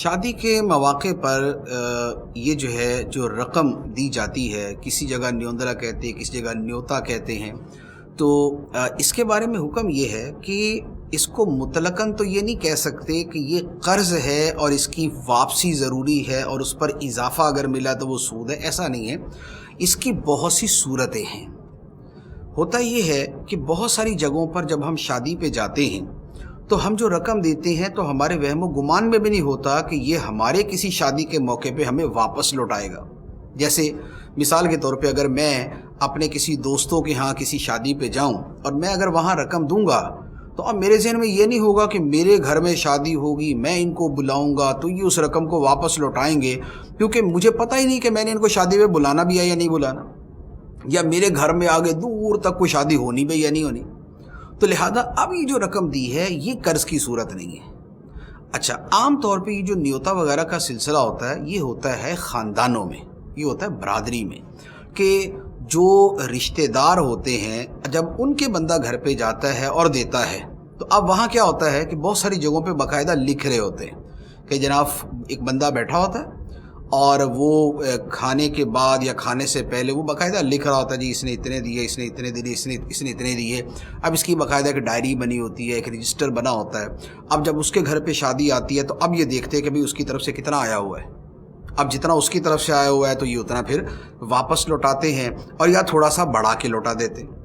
शादी के मौके पर ये जो है जो रकम दी जाती है, किसी जगह न्योंदरा कहते हैं, किसी जगह न्योता कहते हैं। तो इसके बारे में हुक्म ये है कि इसको मुतलकन तो ये नहीं कह सकते कि ये कर्ज़ है और इसकी वापसी ज़रूरी है और उस पर इजाफ़ा अगर मिला तो वो सूद है, ऐसा नहीं है। इसकी बहुत सी सूरतें हैं। होता ये है कि बहुत सारी जगहों पर जब हम शादी पे जाते हैं तो हम जो रकम देते हैं तो हमारे वहमो गुमान में भी नहीं होता कि ये हमारे किसी शादी के मौके पे हमें वापस लौटाएगा। जैसे मिसाल के तौर पे अगर मैं अपने किसी दोस्तों के यहाँ किसी शादी पे जाऊँ और मैं अगर वहाँ रकम दूंगा तो अब मेरे जहन में ये नहीं होगा कि मेरे घर में शादी होगी, मैं इनको बुलाऊंगा तो ये उस रकम को वापस लौटाएंगे, क्योंकि मुझे पता ही नहीं कि मैंने इनको शादी में बुलाना भी है या नहीं बुलाना, या मेरे घर में आगे दूर तक कोई शादी होनी भी या नहीं होनी। तो लिहाजा अब ये जो रकम दी है ये कर्ज की सूरत नहीं है। अच्छा, आम तौर पे ये जो न्योता वगैरह का सिलसिला होता है ये होता है ख़ानदानों में, ये होता है बरादरी में, कि जो रिश्तेदार होते हैं जब उनके बंदा घर पे जाता है और देता है तो अब वहाँ क्या होता है कि बहुत सारी जगहों पे बाकायदा लिख रहे होते हैं कि जनाब एक बंदा बैठा होता है और वो खाने के बाद या खाने से पहले वो बाकायदा लिख रहा होता है, जी इसने इतने दिए, इसने इतने दिए, इसने इतने दिए। अब इसकी बाकायदा एक डायरी बनी होती है, एक रजिस्टर बना होता है। अब जब उसके घर पे शादी आती है तो अब ये देखते हैं कि भाई उसकी तरफ से कितना आया हुआ है। अब जितना उसकी तरफ से आया हुआ है तो ये उतना फिर वापस लौटाते हैं और या थोड़ा सा बढ़ा के लौटा देते हैं।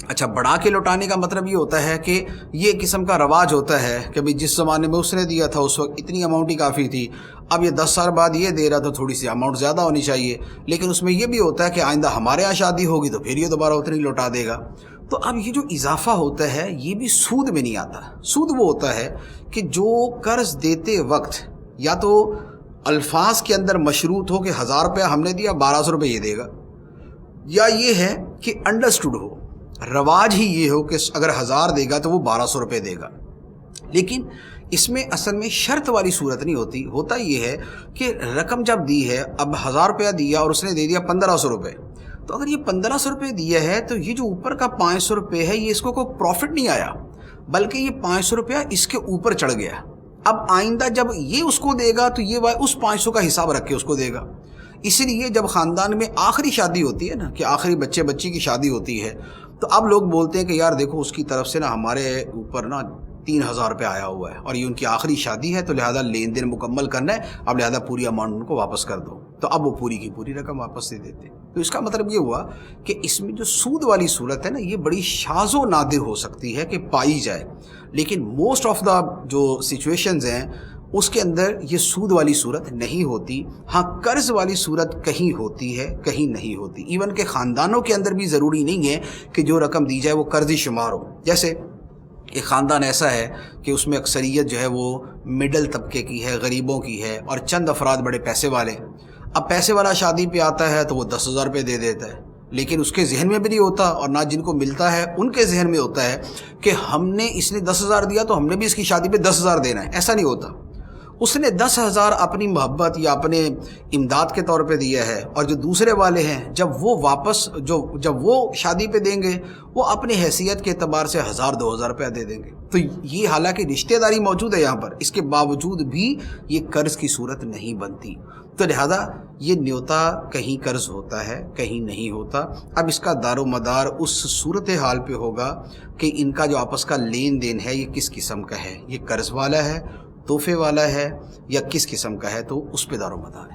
अच्छा, बढ़ा के लौटाने का मतलब ये होता है कि ये किस्म का रवाज होता है कि भाई जिस ज़माने में उसने दिया था उस वक्त इतनी अमाउंट ही काफ़ी थी, अब ये 10 साल बाद ये दे रहा तो थोड़ी सी अमाउंट ज़्यादा होनी चाहिए। लेकिन उसमें ये भी होता है कि आइंदा हमारे यहाँ शादी होगी तो फिर ये दोबारा उतनी लौटा देगा। तो अब ये जो इजाफा होता है ये भी सूद में नहीं आता। सूद वो होता है कि जो कर्ज देते वक्त या तो अल्फाज के अंदर मशरूत हो कि 1000 रुपया हमने दिया, 1200 रुपये ये देगा, या ये है कि अंडरस्टूड हो, रवाज ही ये हो कि अगर 1000 देगा तो वो 1200 रुपये देगा। लेकिन इसमें असल में शर्त वाली सूरत नहीं होती। होता ये है कि रकम जब दी है, अब 1000 रुपया दिया और उसने दे दिया 1500 रुपये, तो अगर ये 1500 रुपये दिया है तो ये जो ऊपर का 500 रुपये है ये इसको कोई प्रॉफिट नहीं आया, बल्कि ये 500 रुपया इसके ऊपर चढ़ गया। अब आइंदा जब ये उसको देगा तो ये उस 500 का हिसाब रख के उसको देगा। इसलिए जब ख़ानदान में आखिरी शादी होती है ना, कि आखिरी बच्चे बच्ची की शादी होती है, तो अब लोग बोलते हैं कि यार देखो उसकी तरफ से ना हमारे ऊपर ना 3000 रुपये आया हुआ है और ये उनकी आखिरी शादी है, तो लिहाजा लेन देन मुकम्मल करना है, अब लिहाजा पूरी अमाउंट उनको वापस कर दो। तो अब वो पूरी की पूरी रकम वापस दे देते हैं। तो इसका मतलब ये हुआ कि इसमें जो सूद वाली सूरत है ना ये बड़ी शाज़ो नादिर हो सकती है कि पाई जाए, लेकिन मोस्ट ऑफ द जो सिचुएशंस हैं उसके अंदर ये सूद वाली सूरत नहीं होती। हाँ, कर्ज़ वाली सूरत कहीं होती है, कहीं नहीं होती। इवन के ख़ानदानों के अंदर भी ज़रूरी नहीं है कि जो रकम दी जाए वो कर्ज़ी शुमार हो। जैसे एक ख़ानदान ऐसा है कि उसमें अक्सरियत जो है वो मिडल तबके की है, गरीबों की है, और चंद अफराद बड़े पैसे वाले। अब पैसे वाला शादी पे आता है तो वो 10,000 रुपये दे देता है, लेकिन उसके जहन में भी नहीं होता और ना जिनको मिलता है उनके जहन में होता है कि हमने इसने 10,000 दिया तो हमने भी इसकी शादी पे 10,000 देना है। ऐसा नहीं होता। उसने 10,000 अपनी मोहब्बत या अपने इमदाद के तौर पे दिया है, और जो दूसरे वाले हैं जब वो वापस जब वो शादी पे देंगे वो अपनी हैसियत के एतबार से 1000-2000 रुपया दे देंगे। तो ये हालांकि रिश्तेदारी मौजूद है यहाँ पर, इसके बावजूद भी ये कर्ज की सूरत नहीं बनती। तो लिहाजा ये न्योता कहीं कर्ज होता है, कहीं नहीं होता। अब इसका दारो मदार उस सूरत हाल पे होगा कि इनका जो आपस का लेन देन है ये किस किस्म का है, ये कर्ज वाला है, तोहफे वाला है, या किस किस्म का है, तो उस पे दारो मदार है।